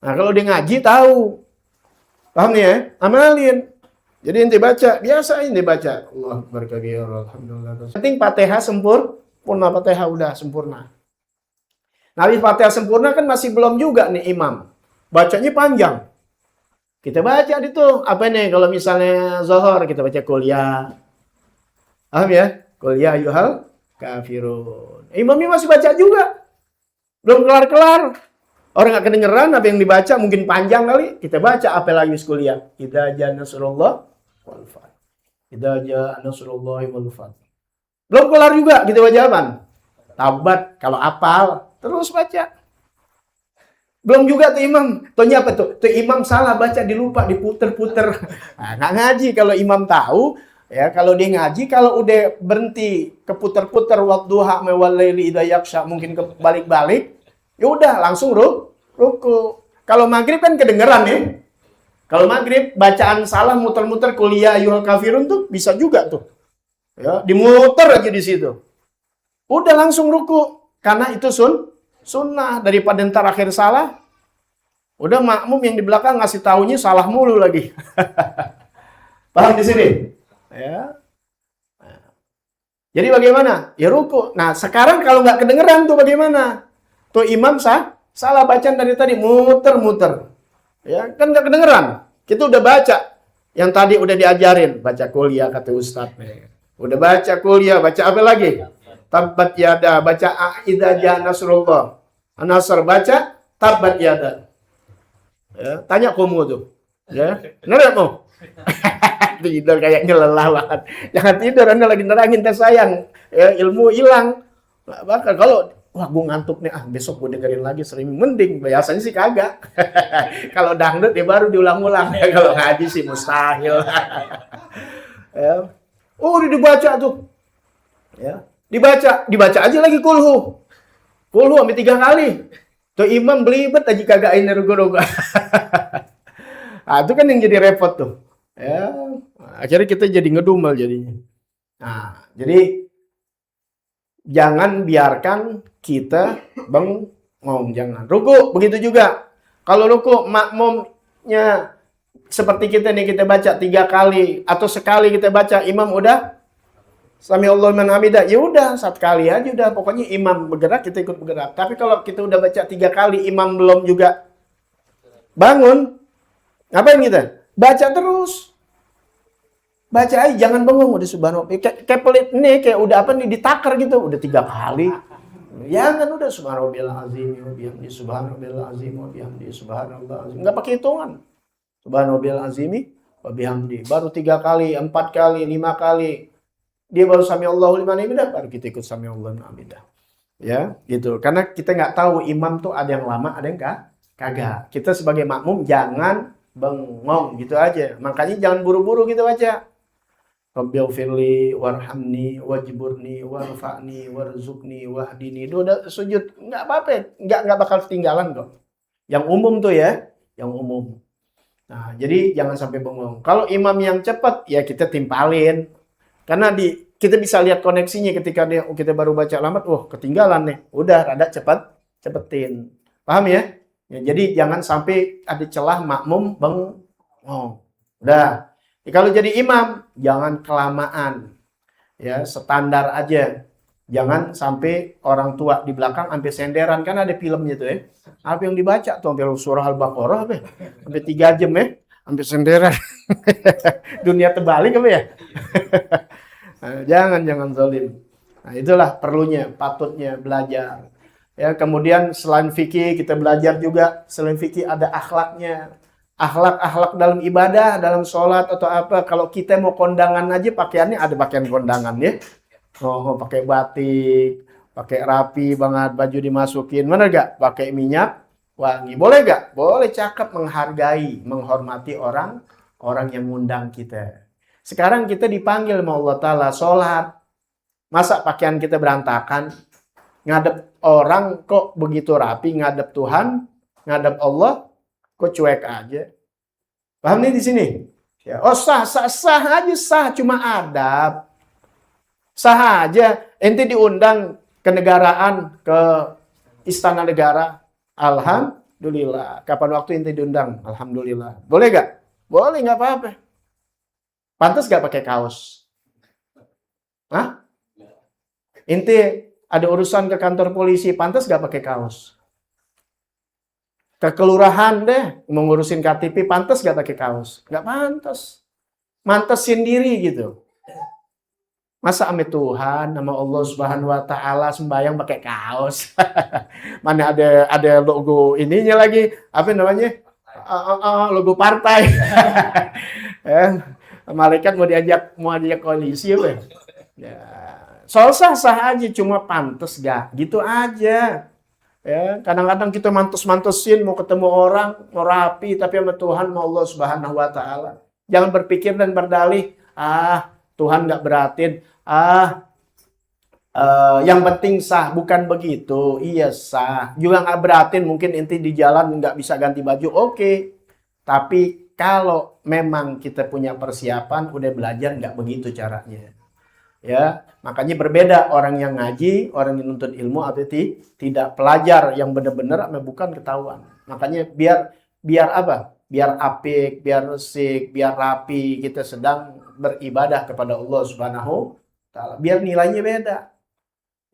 Nah, kalau dia ngaji tahu. Paham nih ya? Amalin. Jadi ente baca, biasa ente baca. Allah berkabir, alhamdulillah. Penting Fatihah sempurna, Fatihah udah sempurna. Nah, habis Fatihah sempurna kan masih belum juga nih imam. Bacanya panjang. Kita baca itu apa nih kalau misalnya Zohor kita baca kuliah. Paham ya? Kuliah ayyuhal kafirun. Imamnya masih baca juga. Belum kelar-kelar. Orang nggak kedengeran apa yang dibaca, mungkin panjang kali. Kita baca apel lagi kuliah. Idza jaa nasrullah wal fath. Idza jaa nasrullah wal fath. Belum kelar juga kita baca apa? Tabat kalau apal, terus baca. Belum juga tuh imam. Tonya apa tuh? Tuh imam salah baca, dilupa, diputer-puter. Nah, nggak ngaji kalau imam tahu. Ya, kalau dia ngaji, kalau udah berhenti keputer-puter wadduha mewal laili idza yaksha, mungkin kebalik-balik, ya udah langsung ruku. Kalau maghrib kan kedengeran ya. Kalau maghrib bacaan salah muter-muter kuliah ayyuhal kafirun tuh bisa juga tuh. Ya, dimuter aja di situ. Udah langsung ruku karena itu sunnah daripada ntar akhir salah. Udah makmum yang di belakang ngasih taunya salah mulu lagi. Paham di sini? Ya. Jadi bagaimana? Ya ruku. Nah, sekarang kalau nggak kedengeran tuh bagaimana? Tuh imam salah bacaan dari tadi, muter-muter. Ya, kan nggak kedengeran. Kita udah baca. Yang tadi udah diajarin. Baca kuliah, kata Ustadz. Udah baca kuliah, baca apa lagi? Tabbat yada, baca idza jaa nasrullah. An-Nasr baca, tabbat yada. Ya, tanya kamu tuh. Ya, bener mau? Tidur kayaknya lelah banget. Jangan tidur, Anda lagi nerangin tes sayang. Ya, ilmu hilang. Bahkan kalau wah gue ngantuk nih, besok gue dengerin lagi sering mending. Biasanya sih kagak. Kalau dangdut ya baru diulang-ulang. Kalau ngaji sih mustahil. Ya. Oh, udah dibaca tuh. Ya, dibaca aja lagi kulhu sampai 3 kali. Tuh imam belibet aja kagak ini rugu-rugu. Nah, itu kan yang jadi repot tuh. Ya, akhirnya kita jadi ngedumel jadinya. Nah, jadi jangan biarkan kita bengong, jangan. Ruku begitu juga. Kalau ruku makmumnya seperti kita nih, kita baca 3 kali atau sekali kita baca, imam udah sami Allahu liman hamidah, ya udah 1 kali aja udah, pokoknya imam bergerak kita ikut bergerak. Tapi kalau kita udah baca 3 kali, imam belum juga bangun, ngapain kita? Baca terus. Baca aja, jangan bengong. Udah subhanallah. Kayak pelit nih, kayak udah apa nih, ditakar gitu. Udah 3 kali. Jangan udah subhanallah azim wa bihamdi, subhanallah azim wa bihamdi, subhanallah azim. Enggak pakai hitungan. Subhanallah azimi wa bihamdi. Baru 3 kali, 4 kali, 5 kali. Dia baru sami Allahu liman hamidah, baru kita ikut sami Allahu liman hamidah. Ya, gitu. Karena kita nggak tahu imam tuh ada yang lama, ada yang kagak. Kita sebagai makmum jangan bengong gitu aja. Makanya jangan buru-buru kita baca. Rabbighfirli warhamni wajburni warfa'ni warzuqni wahdini. Itu udah sujud, nggak apa-apa, nggak bakal ketinggalan kok. Yang umum tuh ya, yang umum. Nah, jadi jangan sampai bengong. Kalau imam yang cepat ya kita timpalin. Karena kita bisa lihat koneksinya ketika kita baru baca lambat, ketinggalan nih. Udah rada cepetin. Paham ya? Ya, jadi jangan sampai ada celah makmum bengong. Udah. Ya, kalau jadi imam, jangan kelamaan. Ya, standar aja. Jangan sampai orang tua di belakang sampai senderan. Kan ada filmnya tuh ya. Apa yang dibaca tuh sampai surah Al-Baqarah apa? Sampai 3 jam ya. Sampai senderan. Dunia terbalik apa ya? Jangan zalim. Nah, itulah perlunya, patutnya belajar. Ya, kemudian selain fikih kita belajar juga, selain fikih ada akhlaknya. Akhlak dalam ibadah, dalam sholat atau apa. Kalau kita mau kondangan aja pakaiannya ada pakaian kondangan ya. Pakai batik, pakai rapi banget, baju dimasukin. Mana gak? Pakai minyak wangi. Boleh gak? Boleh, cakep, menghargai, menghormati orang yang ngundang kita. Sekarang kita dipanggil sama Allah Ta'ala sholat. Masa pakaian kita berantakan? Ngadep orang kok begitu rapi, ngadep Tuhan, ngadep Allah, kok cuek aja. Paham nih di sini? Ya, sah aja, sah, cuma adab. Sah aja, ente diundang ke negaraan, ke istana negara. Alhamdulillah. Alhamdulillah. Kapan waktu ente diundang? Alhamdulillah. Boleh gak? Boleh, nggak apa-apa. Pantas gak pakai kaos? Hah? Ente ada urusan ke kantor polisi, pantas gak pakai kaos? Ke kelurahan deh, mengurusin KTP, pantas gak pakai kaos? Gak pantas. Mantesin diri gitu. Masa ame Tuhan, nama Allah Subhanahu wa taala sembahyang pakai kaos. Mana ada logo ininya lagi, apa namanya? Logo partai. Malaikat mau diajak koalisi apa? Ya, soal sah-sah aja, cuma pantas gak? Gitu aja. Ya, kadang-kadang kita mantes-mantesin mau ketemu orang, mau rapi, tapi sama Tuhan, sama Allah Subhanahu wa taala. Jangan berpikir dan berdalih, Tuhan nggak beratin, yang penting sah, bukan begitu. Iya sah, juga nggak beratin mungkin inti di jalan nggak bisa ganti baju, oke. Tapi kalau memang kita punya persiapan, udah belajar, nggak begitu caranya. Ya, makanya berbeda orang yang ngaji, orang yang nuntut ilmu atau tidak pelajar yang benar-benar bukan ketahuan. Makanya biar apa? Biar apik, biar resik, biar rapi, kita sedang beribadah kepada Allah Subhanahu taala. Biar nilainya beda.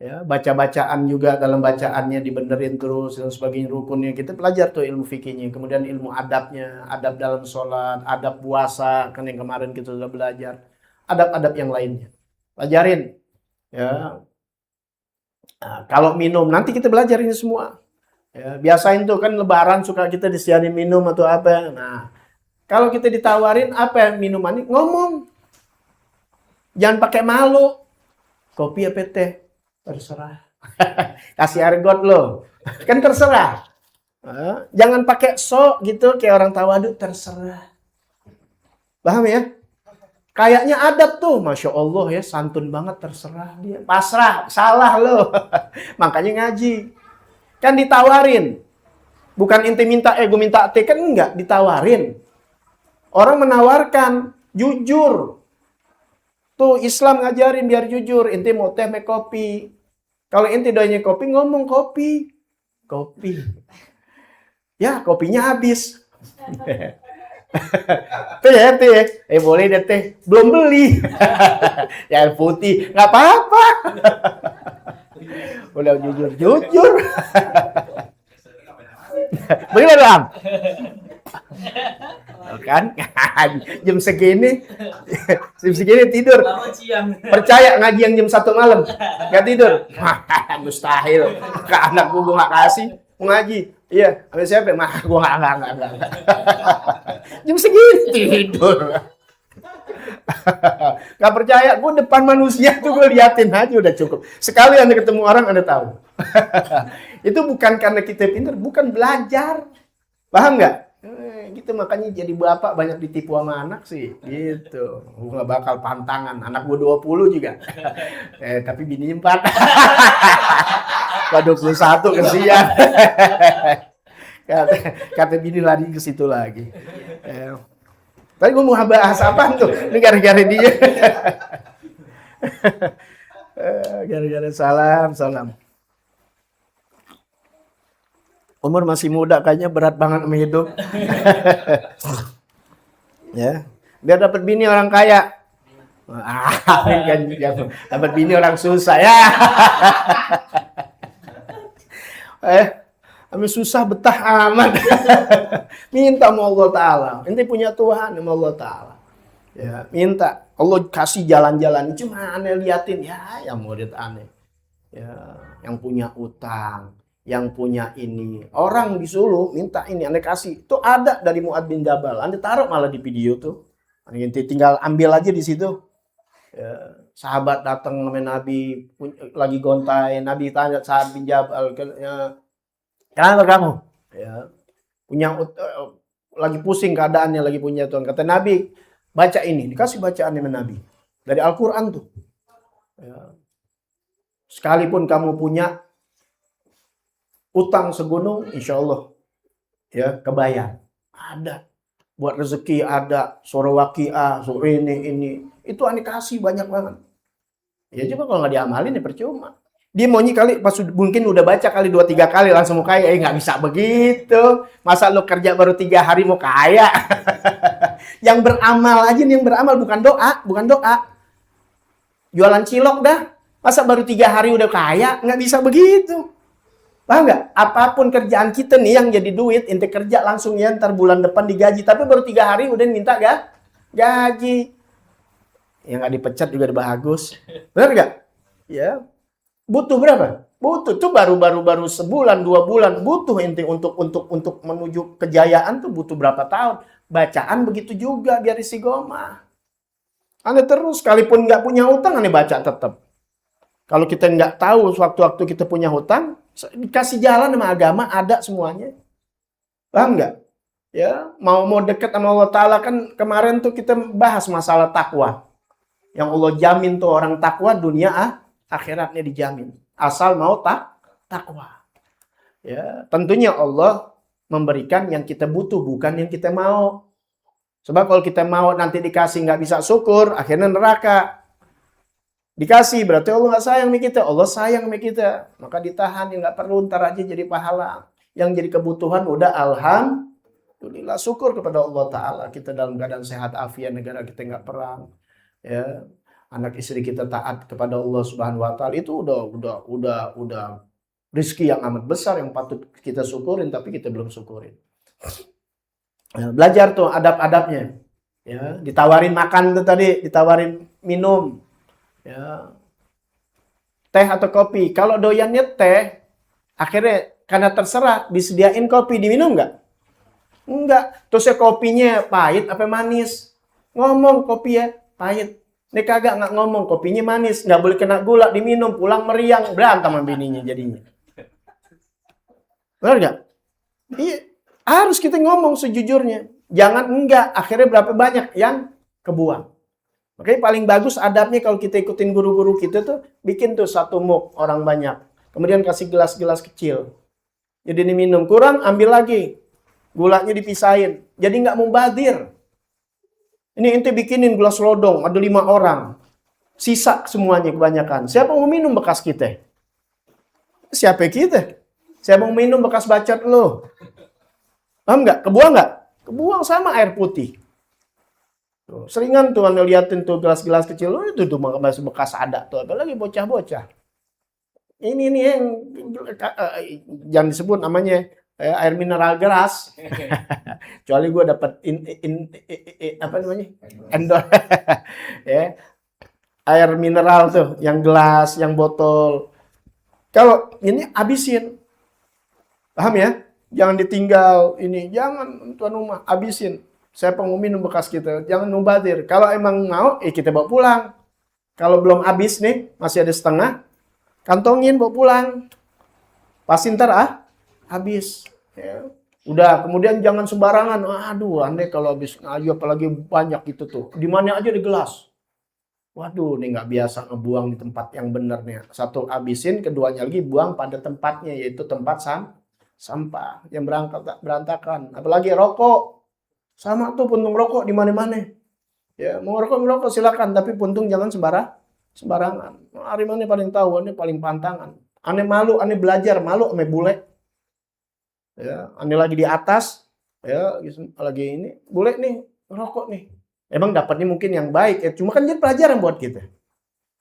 Ya, baca-bacaan juga dalam bacaannya dibenerin terus dan sebagainya, rukunnya kita belajar tuh ilmu fikihnya, kemudian ilmu adabnya, adab dalam sholat, adab puasa, kan yang kemarin kita sudah belajar, adab-adab yang lainnya. Pelajarin. Ya. Nah, kalau minum nanti kita belajar ini semua. Ya, biasain tuh kan lebaran suka kita disediain minum atau apa. Nah, kalau kita ditawarin apa yang minuman, ngomong. Jangan pakai malu. Kopi apa teh? Terserah. Kasih argot lo. Kan terserah. Jangan pakai sok gitu kayak orang tawadu, terserah. Paham ya? Kayaknya adab tuh, Masya Allah ya, santun banget, terserah dia. Pasrah, salah lo. Makanya ngaji. Kan ditawarin. Bukan inti minta, gue minta teh, kan enggak, ditawarin. Orang menawarkan, jujur. Tuh Islam ngajarin biar jujur, inti mau teh, mau kopi. Kalau inti doanya kopi, ngomong kopi. Kopi. Ya, kopinya habis. Teh, boleh deh teh. Belum beli. Ya air putih, nggak apa-apa. Udah jujur. Bener dong? Kan? Jam segini tidur. Percaya ngaji yang jam 1 malam nggak tidur? Mustahil. Ke anak gue nggak kasih mau ngaji. Iya, sama siapa? Gue nggak. Jam segini tidur. Gak percaya, gue depan manusia tuh gue liatin aja udah cukup. Sekali Anda ketemu orang, Anda tahu. Itu bukan karena kita pintar, bukan belajar. Paham nggak? Gitu makanya jadi bapak banyak ditipu sama anak sih. Gitu. Gue gak bakal pantangan. Anak gue 20 juga. Tapi bini 4. Gue 21 kesian. Kata bini lari ke situ lagi. Tadi gue mau bahas apa tuh? Ini gara-gara dia. Gara-gara salam. Umur masih muda, kayaknya berat banget sama hidup. Ya, biar dapat bini orang kaya. Kan dapat bini orang susah ya. Kami susah betah amat. Minta sama Allah Ta'ala. Ente punya Tuhan sama Allah Ta'ala. Ya, minta. Allah kasih jalan-jalan. Cuma aneh liatin. Ya, yang murid aneh. Ya, yang punya utang. Yang punya ini. Orang disuruh minta ini. Aneh kasih. Itu ada dari Mu'ad bin Jabal. Aneh taruh malah di video tuh. Ente tinggal ambil aja di situ. Ya, sahabat datang sama Nabi. Lagi gontai. Nabi tanya Sa'ad bin Jabal. Kenapa kamu? Ya, punya lagi pusing keadaannya, lagi punya Tuhan. Kata Nabi, baca ini. Dikasih bacaan sama Nabi. Dari Al-Quran tuh. Ya. Sekalipun kamu punya utang segunung, insya Allah ya kebayar. Ada. Buat rezeki ada. Surah Waqiah, surah ini. Itu aneh kasih banyak banget. Ya coba kalau nggak diamalin ya percuma. Dia maunya kali pas mungkin udah baca kali 2-3 kali langsung mau kaya. Nggak bisa begitu. Masa lo kerja baru 3 hari mau kaya? Yang beramal aja nih, yang beramal, bukan doa, bukan doa. Jualan cilok dah. Masa baru 3 hari udah kaya? Nggak bisa begitu. Paham nggak? Apapun kerjaan kita nih yang jadi duit, ente kerja langsung ya, ntar bulan depan digaji. Tapi baru 3 hari udah minta gaji. Yang nggak dipecat juga udah bagus. Benar nggak? Ya. Butuh berapa? Butuh tuh baru sebulan, 2 bulan. Butuh ente untuk menuju kejayaan tuh butuh berapa tahun. Bacaan begitu juga biar istiqomah. Ane terus, sekalipun nggak punya hutang, ane baca tetap. Kalau kita nggak tahu sewaktu-waktu kita punya hutang, dikasih jalan sama agama, ada semuanya. Paham nggak? Ya, mau dekat sama Allah Ta'ala kan kemarin tuh kita bahas masalah takwa. Yang Allah jamin tuh orang takwa dunia akhiratnya dijamin. Asal mau takwa. Ya, tentunya Allah memberikan yang kita butuh, bukan yang kita mau. Sebab kalau kita mau nanti dikasih nggak bisa syukur, akhirnya neraka. Dikasih berarti Allah nggak sayang sama kita, Allah sayang sama kita. Maka ditahan, ya nggak perlu, ntar aja jadi pahala. Yang jadi kebutuhan udah alhamdulillah, syukur kepada Allah Ta'ala. Kita dalam keadaan sehat afiat, negara kita nggak perang. Ya, anak istri kita taat kepada Allah Subhanahu Wa Ta'ala, itu udah rezeki yang amat besar yang patut kita syukurin, tapi kita belum syukurin. Ya, belajar tuh adab-adabnya. Ya, ditawarin makan tuh tadi, ditawarin minum. Ya. Teh atau kopi. Kalau doyannya teh, akhirnya karena terserah disediain kopi, diminum nggak? Enggak. Terus ya kopinya pahit apa manis? Ngomong kopi ya pahit. Ini kagak, nggak ngomong, kopinya manis, nggak boleh kena gula, diminum, pulang meriang, berantem sama bininya jadinya. Benar nggak? Iya, harus kita ngomong sejujurnya. Jangan enggak, akhirnya berapa banyak yang kebuang. Makanya paling bagus adabnya kalau kita ikutin guru-guru kita tuh, bikin tuh satu mug orang banyak. Kemudian kasih gelas-gelas kecil. Jadi diminum, kurang ambil lagi. Gulanya dipisahin. Jadi nggak mubazir. Ini ente bikinin gelas lodong, ada 5 orang. Sisa semuanya kebanyakan. Siapa mau minum bekas kita? Siapa kita? Siapa mau minum bekas bacot lo? Paham nggak? Kebuang nggak? Kebuang sama air putih. Tuh, seringan tuh anda liatin tuh gelas-gelas kecil. Itu tuh masih bekas ada tuh. Apalagi bocah-bocah. Ini yang jangan disebut namanya air mineral gelas. Kecuali gue dapat apa namanya? Endor. Ya. Air mineral tuh, yang gelas, yang botol. Kalau ini habisin. Paham ya? Jangan ditinggal ini, jangan tuan rumah, habisin. Siapa mau minum bekas kita, jangan mubazir. Kalau emang mau, kita bawa pulang. Kalau belum habis nih, masih ada setengah, kantongin bawa pulang. Pasti ntar habis. Ya. Udah, kemudian jangan sembarangan. Aduh, aneh kalau habis ngaji apalagi banyak gitu tuh. Di mana aja di gelas. Waduh, ini nggak biasa ngebuang di tempat yang benar nih. Satu habisin, keduanya lagi buang pada tempatnya, yaitu tempat sampah yang berantakan. Apalagi rokok. Sama tuh puntung rokok di mana-mana. Ya, mau rokok silakan, tapi puntung jangan sembarangan. Hari mana paling tahu, ini paling pantangan. Aneh malu, aneh belajar, malu ame bule. Ya, aneh lagi di atas, ya, lagi ini, bule nih, rokok nih. Emang dapatnya mungkin yang baik, ya, cuma kan jadi pelajaran buat kita.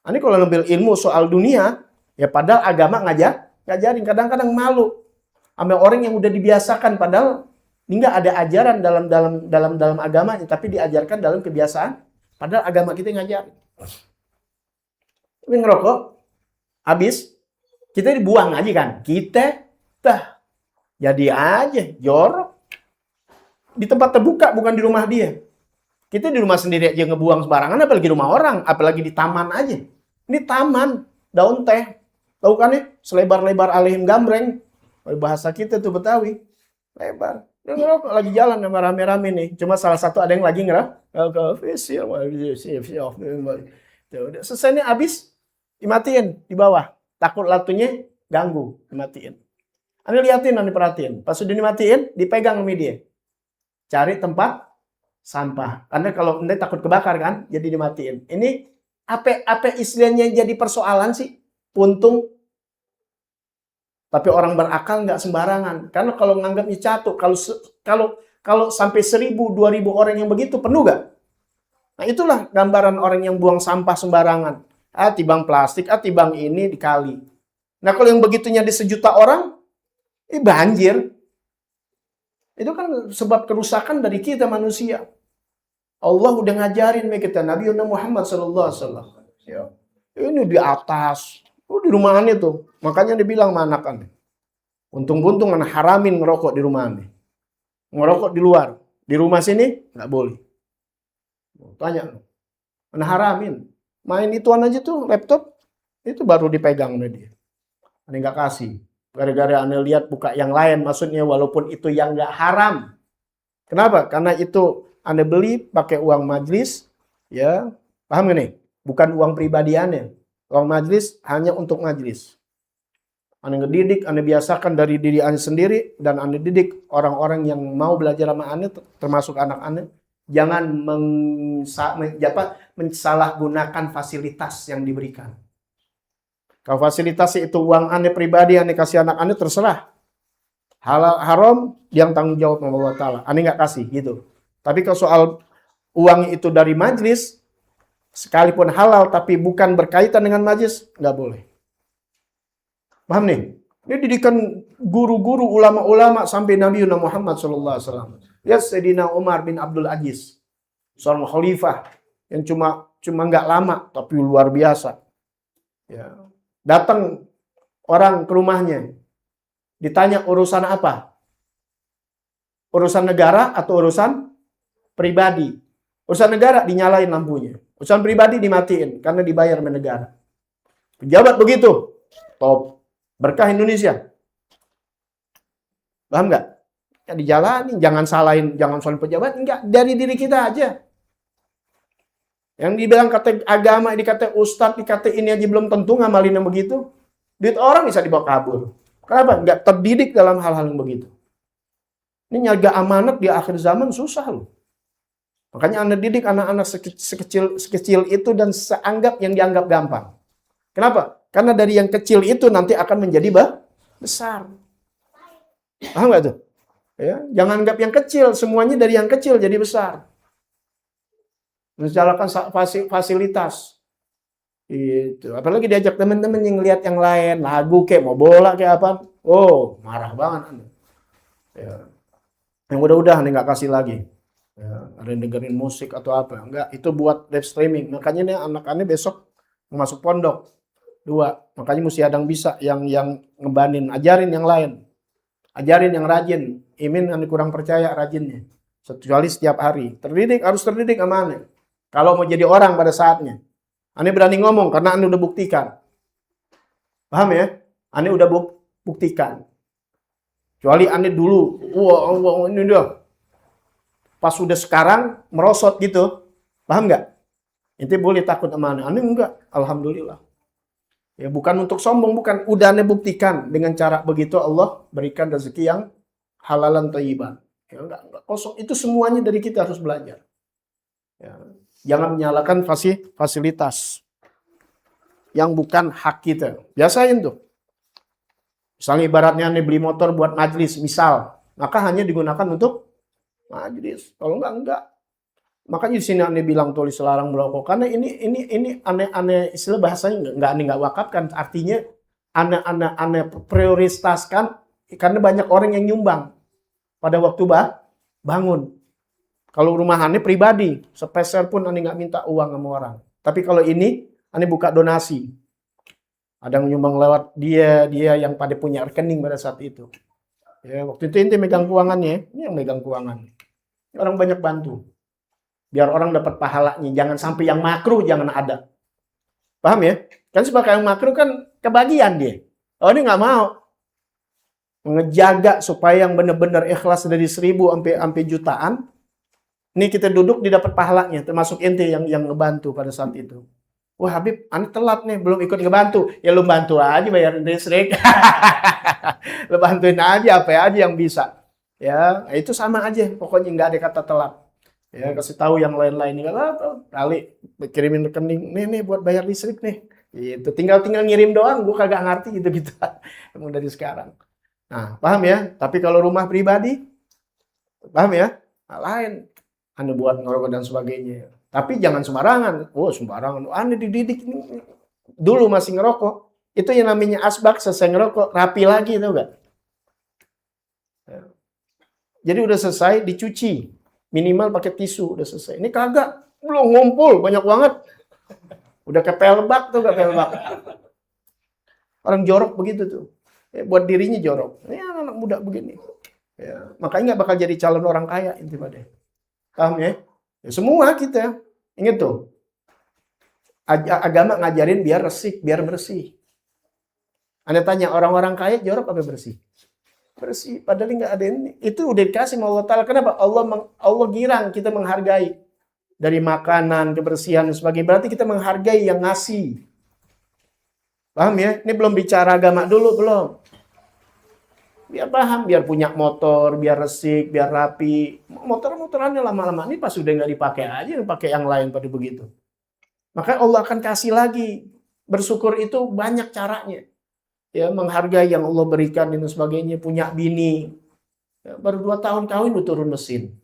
Aneh kalau ngambil ilmu soal dunia, ya padahal agama ngajarin, kadang-kadang malu. Sama orang yang udah dibiasakan, padahal ini nggak ada ajaran dalam agamanya, tapi diajarkan dalam kebiasaan. Padahal agama kita ngajarin. Tapi ngerokok, habis, kita dibuang aja kan. Kita, jadi aja, jorok. Di tempat terbuka, bukan di rumah dia. Kita di rumah sendiri aja ngebuang sembarangan, apalagi rumah orang, apalagi di taman aja. Ini taman, daun teh. Tahu kan ya? Selebar-lebar alihim gambreng. Bahasa kita tuh Betawi. Lebar. Dia ngerokok lagi jalan sama rame-rame nih. Cuma salah satu ada yang lagi ngerokok. Selesai nih habis, dimatiin di bawah. Takut latunya ganggu, dimatiin. Anda liatin, Anda perhatiin. Pas sudah dimatiin, dipegang sama dia. Cari tempat sampah. Karena kalau Anda takut kebakar kan, jadi dimatiin. Ini apa istilahnya jadi persoalan sih? Puntung Tapi orang berakal nggak sembarangan. Karena kalau nganggapnya catur, kalau sampai 1.000, 2.000 orang yang begitu, penuh nggak? Nah itulah gambaran orang yang buang sampah sembarangan. Tibang plastik, tibang ini dikali. Nah kalau yang begitunya di 1.000.000 orang, banjir. Itu kan sebab kerusakan dari kita manusia. Allah udah ngajarin kita, Nabi Muhammad SAW. Ya. Ini di atas, di rumahannya tuh. Makanya dibilang sama anak-anak, untung-untung anak haramin ngerokok di rumahannya. Ngerokok di luar. Di rumah sini, nggak boleh. Tanya, anak haramin. Main ituan aja tuh, laptop, itu baru dipegang sama dia. Aneh nggak kasih. Gara-gara aneh lihat buka yang lain, maksudnya walaupun itu yang nggak haram. Kenapa? Karena itu aneh beli pakai uang majlis, ya paham gak nih? Bukan uang pribadi aneh. Uang majlis hanya untuk majlis. Aneh ngedidik, aneh biasakan dari diri aneh sendiri, dan aneh didik orang-orang yang mau belajar sama aneh, termasuk anak aneh. Jangan mensalahgunakan fasilitas yang diberikan. Kalau fasilitas itu uang aneh pribadi, aneh kasih anak aneh, terserah. Halal haram yang tanggung jawab sama Allah Ta'ala. Aneh nggak kasih gitu. Tapi kalau soal uang itu dari majlis, sekalipun halal tapi bukan berkaitan dengan majlis, nggak boleh. Paham nih? Ini didikan guru-guru, ulama-ulama sampai Nabi Muhammad SAW. Ya Sayyidina Umar bin Abdul Aziz, seorang khalifah yang cuma nggak lama tapi luar biasa. Ya. Datang orang ke rumahnya, ditanya urusan apa? Urusan negara atau urusan pribadi? Urusan negara dinyalain lampunya. Urusan pribadi dimatiin karena dibayar oleh negara. Pejabat begitu, top. Berkah Indonesia. Paham nggak? Ya dijalani, jangan salahin pejabat, enggak, dari diri kita aja. Yang dibilang kata agama, dikata ustadz, dikata ini aja belum tentu ngamalin yang begitu. Duit orang bisa dibawa kabur. Kenapa? Enggak terdidik dalam hal-hal yang begitu. Ini nyaga amanat di akhir zaman susah loh. Makanya Anda didik anak-anak sekecil itu dan seanggap yang dianggap gampang. Kenapa? Karena dari yang kecil itu nanti akan menjadi besar. Paham nggak tuh? Ya, jangan anggap yang kecil, semuanya dari yang kecil jadi besar. Menjalankan fasilitas. Itu. Apalagi diajak teman-teman yang lihat yang lain, lagu kayak mau bola kayak apa. Oh, marah banget Anda. Ya. Yang udah-udah Anda nggak kasih lagi. Ya, ada yang dengerin musik atau apa. Enggak, itu buat live streaming. Makanya nih anak-anak besok masuk pondok. 2. Makanya mesti ada yang bisa yang ngebanin, ajarin yang lain. Ajarin yang rajin. Imin Anda kurang percaya rajinnya. Kecuali setiap hari. Harus terdidik sama Anda. Kalau mau jadi orang pada saatnya. Anda berani ngomong karena Anda udah buktikan. Paham ya? Anda udah buktikan. Kecuali Anda dulu, wah ini udah. Pas sudah sekarang merosot gitu. Paham nggak? Inti boleh takut sama Anda. Anda enggak. Alhamdulillah. Ya bukan untuk sombong, bukan. Udah Anda buktikan dengan cara begitu Allah berikan rezeki yang halalan thayyiban. Ya enggak kosong. Itu semuanya dari kita harus belajar. Ya. Jangan menyalahkan fasilitas yang bukan hak kita. Biasain tuh. Misalnya ibaratnya Anda beli motor buat majlis, misal, maka hanya digunakan untuk majlis. Kalau enggak. Makanya di sini Anda bilang tulis larang merokok. Karena ini aneh istilah bahasanya enggak wakafkan. Artinya aneh prioritaskan karena banyak orang yang nyumbang pada waktu bangun. Kalau rumah Anda pribadi, sepeser pun Anda nggak minta uang sama orang. Tapi kalau ini Anda buka donasi. Ada yang nyumbang lewat dia yang pada punya rekening pada saat itu. Ya, waktu itu inti megang keuangannya, ini yang megang keuangan. Orang banyak bantu. Biar orang dapat pahalanya, jangan sampai yang makruh jangan ada. Paham ya? Kan sebagai yang makruh kan kebagian dia. Oh ini nggak mau. Ngejaga supaya yang benar-benar ikhlas dari 1.000 sampai jutaan. Ini kita duduk didapat pahalanya, termasuk ente yang ngebantu pada saat itu. Wah Habib, Anda telat nih, belum ikut ngebantu. Ya lu bantu aja bayar listrik. Lu bantuin aja apa aja yang bisa. Ya, itu sama aja. Pokoknya nggak ada kata telat. Ya, kasih tahu yang lain-lain. Kali kirimin rekening. Nih buat bayar listrik nih. Itu tinggal ngirim doang, gue kagak ngerti gitu-gitu. Emang dari sekarang. Nah, paham ya? Tapi kalau rumah pribadi, paham ya? Nah, lain. Anda buat ngerokok dan sebagainya. Tapi jangan sembarangan. Oh, sembarangan. Anda dididik dulu masih ngerokok. Itu yang namanya asbak, selesai ngerokok, rapi lagi, tau gak? Jadi udah selesai, dicuci. Minimal pakai tisu, udah selesai. Ini kagak. Belum ngumpul, banyak banget. Udah ke pelbak tuh, gak pelbak. Orang jorok begitu tuh. Ya, buat dirinya jorok. Ini anak muda begini. Ya, makanya nggak bakal jadi calon orang kaya intinya. Paham ya? Ya? Semua kita. Ingat tuh. Agama ngajarin biar resik, biar bersih. Anda tanya orang-orang kaya jorok apa bersih? Bersih. Padahal nggak ada ini. Itu udah dikasih sama Allah Ta'ala. Kenapa? Allah girang kita menghargai. Dari makanan, kebersihan, dan sebagainya. Berarti kita menghargai yang ngasih. Paham ya? Ini belum bicara agama dulu, belum. Biar paham, biar punya motor, biar resik, biar rapi. Motor-motorannya lama-lama ini pas sudah nggak dipakai aja, pakai yang lain pada begitu. Maka Allah akan kasih lagi. Bersyukur itu banyak caranya. Ya, menghargai yang Allah berikan dan sebagainya. Punya bini. Ya, baru 2 tahun kawin udah turun mesin.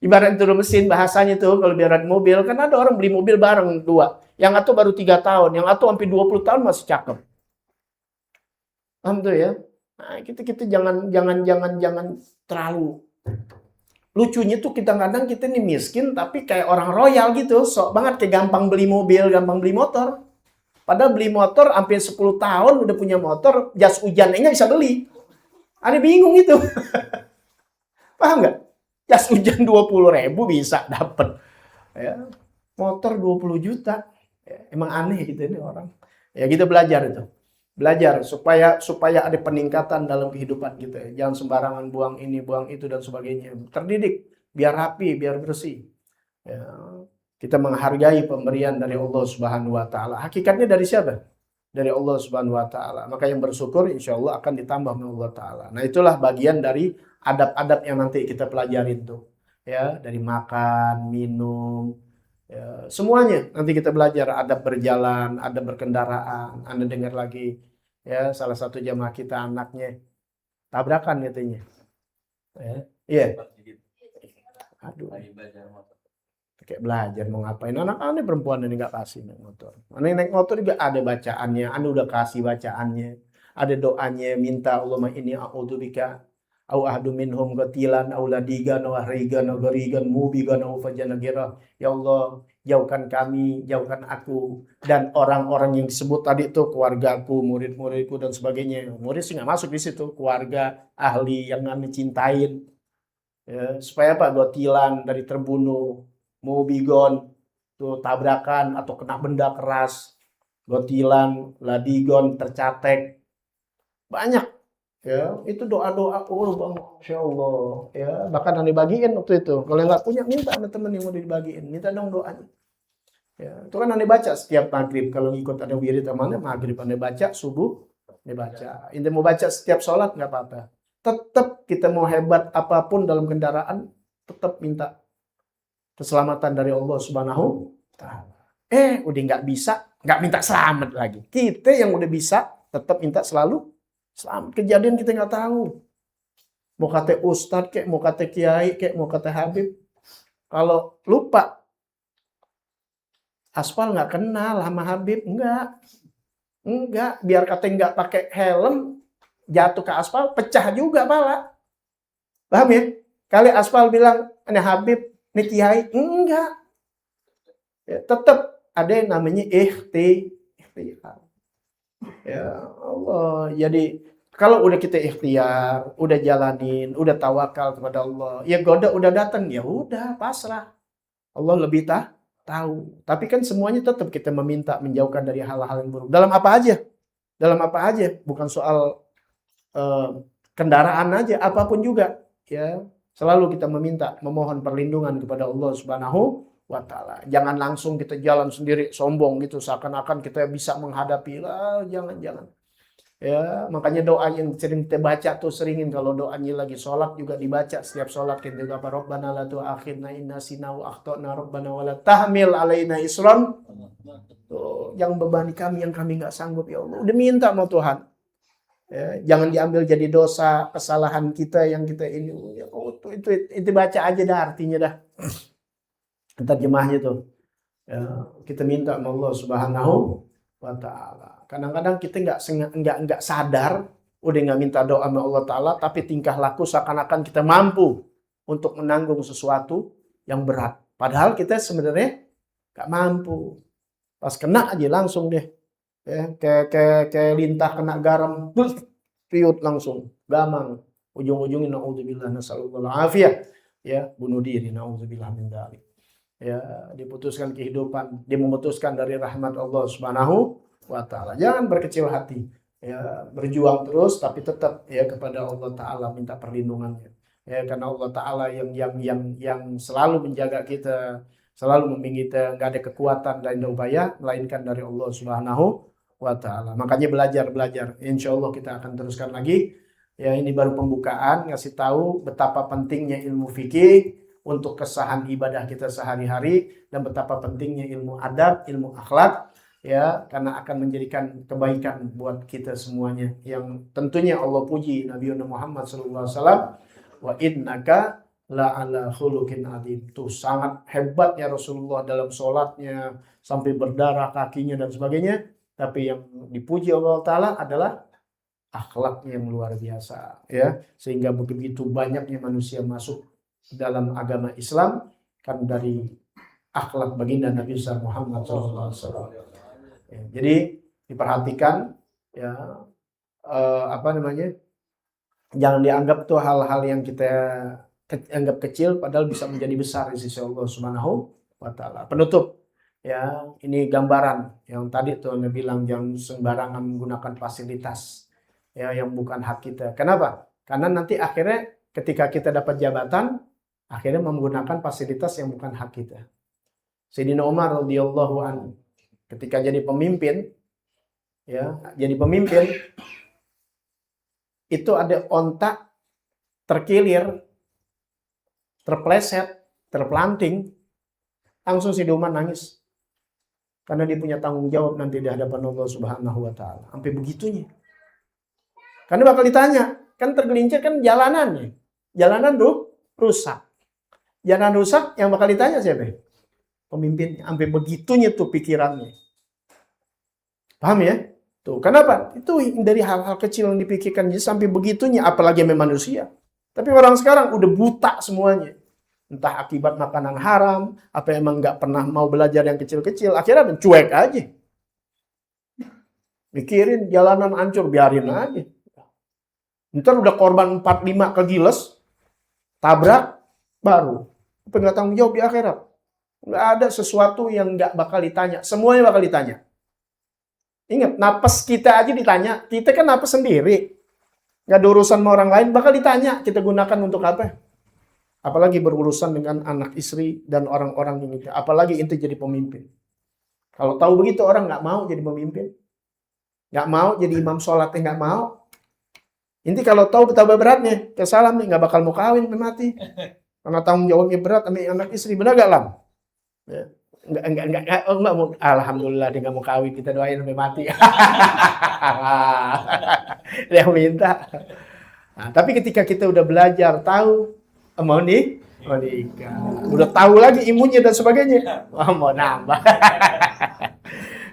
Ibarat turun mesin bahasanya tuh kalau biaran mobil. Kan ada orang beli mobil bareng 2. Yang atau baru 3 tahun. Yang atau sampai 20 tahun masih cakep. Paham tuh ya? Nah, kita jangan terlalu. Lucunya tuh kadang-kadang kita nih miskin tapi kayak orang royal gitu. Sok banget kayak gampang beli mobil, gampang beli motor. Padahal beli motor hampir 10 tahun udah punya motor, jas hujannya nggak bisa beli. Aneh bingung itu. Paham nggak? Jas hujan 20.000 bisa dapet. Ya, motor 20 juta. Ya, emang aneh gitu ini orang. Ya kita belajar itu. Belajar supaya ada peningkatan dalam kehidupan kita. Jangan sembarangan buang ini, buang itu dan sebagainya. Terdidik, biar rapi, biar bersih. Ya, kita menghargai pemberian dari Allah Subhanahu wa taala. Hakikatnya dari siapa? Dari Allah Subhanahu wa taala. Maka yang bersyukur insya Allah akan ditambah oleh Allah taala. Nah, itulah bagian dari adab-adab yang nanti kita pelajari itu. Ya, dari makan, minum, ya, semuanya nanti kita belajar adab berjalan, adab berkendaraan. Anda dengar lagi ya salah satu jamaah kita anaknya tabrakan katanya. Ya, iya. Aduh. Kayak belajar mau ngapain. Anak-anak perempuan ini nggak kasih naik motor. Naik motor juga ada bacaannya. Anda udah kasih bacaannya. Ada doanya minta Allahumma inni a'udzubika au ahdu minhum qatilan au ladigan au ahrigan au garigan mubigan au fajanagira. Ya Allah, jauhkan kami, jauhkan aku dan orang-orang yang disebut tadi itu keluargaku, murid-muridku dan sebagainya. Murid sih nggak masuk di situ, keluarga, ahli yang kami cintain. Ya, supaya apa? Gotilan dari terbunuh, mubigon tuh tabrakan atau kena benda keras, gotilan, ladigon tercatek. Banyak. Ya, itu doa-doa Bang, Masya Allah. Ya, bahkan yang dibagiin waktu itu. Kalau nggak punya, minta sama temen yang mau dibagiin. Minta dong doanya. Ya, itu kan Anda baca setiap maghrib. Kalau ikut ada wirid mana, maghrib Anda baca, subuh Anda baca. Anda mau baca setiap sholat, nggak apa-apa. Tetap kita mau hebat apapun dalam kendaraan, tetap minta keselamatan dari Allah Subhanahu wa Ta'ala. Udah nggak bisa, nggak minta selamat lagi. Kita yang udah bisa, tetap minta selalu selamat. Kejadian kita nggak tahu. Mau kata ustadz kayak, mau kata kiai kayak, mau kata habib. Kalau lupa, aspal nggak kenal sama habib, enggak. Biar kata nggak pakai helm, jatuh ke aspal, pecah juga pala. Paham ya? Kali aspal bilang, ini habib, ini kiai, enggak. Ya, tetap ada yang namanya ikhtiar. Ya Allah, jadi kalau udah kita ikhtiar, udah jalanin, udah tawakal kepada Allah, ya goda udah datang, ya udah pasrah. Allah lebih tahu. Tapi kan semuanya tetap kita meminta menjauhkan dari hal-hal yang buruk. Dalam apa aja? Dalam apa aja? Bukan soal kendaraan aja, apapun juga. Ya, selalu kita meminta, memohon perlindungan kepada Allah Subhanahu wa Ta'ala. Jangan langsung kita jalan sendiri sombong gitu seakan-akan kita bisa menghadapi lah, jangan. Ya, makanya doa yang sering kita baca tuh seringin kalau doanya lagi sholat juga dibaca setiap sholat kita juga apa Rabbana la tu'akhidna in nasina wa akhtana Rabbana wa la tahmil alaina isran. jangan bebani kami yang kami nggak sanggup ya Allah. Udah minta sama Tuhan. Ya, jangan diambil jadi dosa kesalahan kita yang kita ini. Ya, itu baca aja dah artinya dah. Terjemahnya tuh. Ya, kita minta sama Allah Subhanahu wa Ta'ala. Kadang-kadang kita nggak sadar, udah nggak minta doa sama Allah Ta'ala, tapi tingkah laku seakan-akan kita mampu untuk menanggung sesuatu yang berat. Padahal kita sebenarnya nggak mampu. Pas kena aja langsung deh. Ya, kayak lintah kena garam, piut langsung, gamang. Ujung-ujungnya naudzubillah nasallallahu afiyah. Ya, bunuh diri naudzubillah min dzalik. Ya, diputuskan kehidupan, dia memutuskan dari rahmat Allah Subhanahu wa Ta'ala. Jangan berkecil hati. Ya, berjuang terus tapi tetap ya kepada Allah Ta'ala minta perlindungannya. Ya, karena Allah Ta'ala yang selalu menjaga kita, selalu membimbing kita, nggak ada kekuatan dan upaya melainkan dari Allah Subhanahu wa Ta'ala. Makanya belajar. Insya Allah kita akan teruskan lagi. Ya, ini baru pembukaan, ngasih tahu betapa pentingnya ilmu fikih untuk kesahan ibadah kita sehari-hari dan betapa pentingnya ilmu adab, ilmu akhlak, ya, karena akan menjadikan kebaikan buat kita semuanya. Yang tentunya Allah puji Nabi Muhammad SAW, wa innaka la'ala khuluqin adzim. Tuh sangat hebatnya Rasulullah dalam sholatnya sampai berdarah kakinya dan sebagainya. Tapi yang dipuji Allah Ta'ala adalah akhlaknya yang luar biasa, ya, sehingga begitu banyaknya manusia masuk dalam agama Islam kan dari akhlak baginda Nabi Muhammad SAW. Ya, jadi diperhatikan ya, jangan dianggap tuh hal-hal yang kita anggap kecil padahal bisa menjadi besar di sisi Allah Subhanahu wa Ta'ala. Penutup ya, ini gambaran yang tadi tuh Anda bilang jangan sembarangan menggunakan fasilitas ya yang bukan hak kita. Kenapa? Karena nanti akhirnya ketika kita dapat jabatan akhirnya menggunakan fasilitas yang bukan hak kita. Sayyidina Umar radhiyallahu anhu ketika jadi pemimpin, ya, itu ada ontak terkilir, terpleset, terpelanting, langsung Sayyidina Umar nangis. Karena dia punya tanggung jawab nanti di hadapan Allah Subhanahu wa Ta'ala. Sampai begitunya. Karena bakal ditanya, kan tergelincir kan jalanannya. Jalanan rusak. Jangan rusak, yang bakal ditanya siapa? Pemimpinnya. Sampai begitunya tuh pikirannya. Paham ya? Tuh, kenapa? Itu dari hal-hal kecil yang dipikirkan sampai begitunya, apalagi memang manusia. Tapi orang sekarang udah buta semuanya. Entah akibat makanan haram, apa emang nggak pernah mau belajar yang kecil-kecil, akhirnya mencuek aja. Mikirin jalanan hancur, biarin aja. Ntar udah korban 45 kegiles, tabrak, baru. Apa nggak tanggung jawab di akhirat? Nggak ada sesuatu yang nggak bakal ditanya. Semuanya bakal ditanya. Ingat, napas kita aja ditanya. Kita kan napas sendiri. Nggak ada urusan sama orang lain, bakal ditanya. Kita gunakan untuk apa? Apalagi berurusan dengan anak istri dan orang-orang ini. Apalagi inti jadi pemimpin. Kalau tahu begitu orang nggak mau jadi pemimpin. Nggak mau jadi imam sholatnya, nggak mau. Inti kalau tahu betapa beratnya, kesalam nih, nggak bakal mau kawin, mati. Karena tanggung jawabnya berat sama anak istri, benar gak Lam? Ya. Enggak mau. Alhamdulillah dia nggak mau kawin, kita doain sampai mati. Dia minta. Nah, tapi ketika kita udah belajar, tahu mau nikah, udah tahu lagi imunnya dan sebagainya, mau nambah.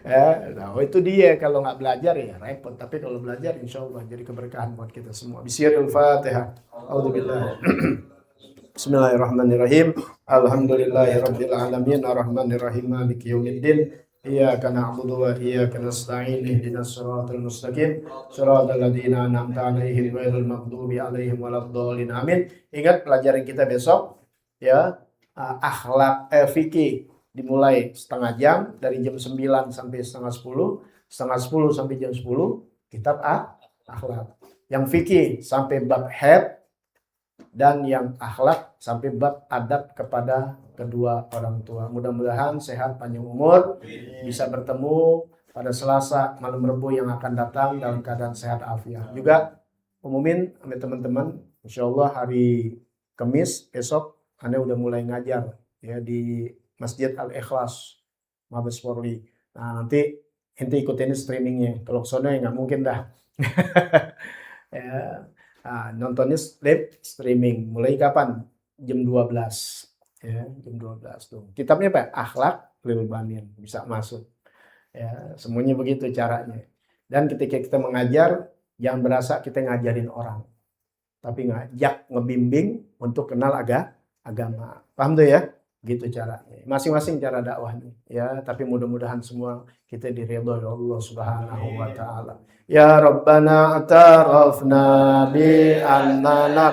Nah, itu dia kalau nggak belajar ya repot. Tapi kalau belajar, insya Allah jadi keberkahan buat kita semua. Bismillahirrahmanirrahim. A'udzubillah. Bismillahirrahmanirrahim. Alhamdulillahirabbil alamin arrahmanirrahim maliki yaumiddin. Iyyaka na'budu wa iyyaka nasta'in ihdinas siratal mustaqim siratal ladzina an'amta 'alaihim ghairil maghdubi 'alaihim waladdallin. Amin. Ingat pelajaran kita besok ya, akhlak fikih dimulai setengah jam dari jam 9 sampai setengah 10 sampai jam 10 kitab akhlak. Yang fikih sampai bab haid dan yang akhlak sampai bab adab kepada kedua orang tua. Mudah-mudahan sehat panjang umur, bisa bertemu pada Selasa malam Rabu yang akan datang dalam keadaan sehat afiat. Juga umumin sama teman-teman, insyaallah hari Kamis besok Anda udah mulai ngajar ya di Masjid Al-Ikhlas Mabes Polri. Nah, nanti Ente ikutin streamingnya. Kalau sono ya nggak mungkin dah. Ya. Nontonnya live streaming. Mulai kapan? Jam 12. Ya, jam 12 tuh. Kitabnya apa? Akhlak lil Banin. Bisa masuk. Ya, semuanya begitu caranya. Dan ketika kita mengajar, jangan berasa kita ngajarin orang. Tapi ngajak, ngebimbing untuk kenal agama. Paham tuh ya? Gitu caranya. Masing-masing cara dakwahnya. Ya, tapi mudah-mudahan semua kita diridhoi Allah Subhanahu wa taala. Ya Rabbana atarafna bi annana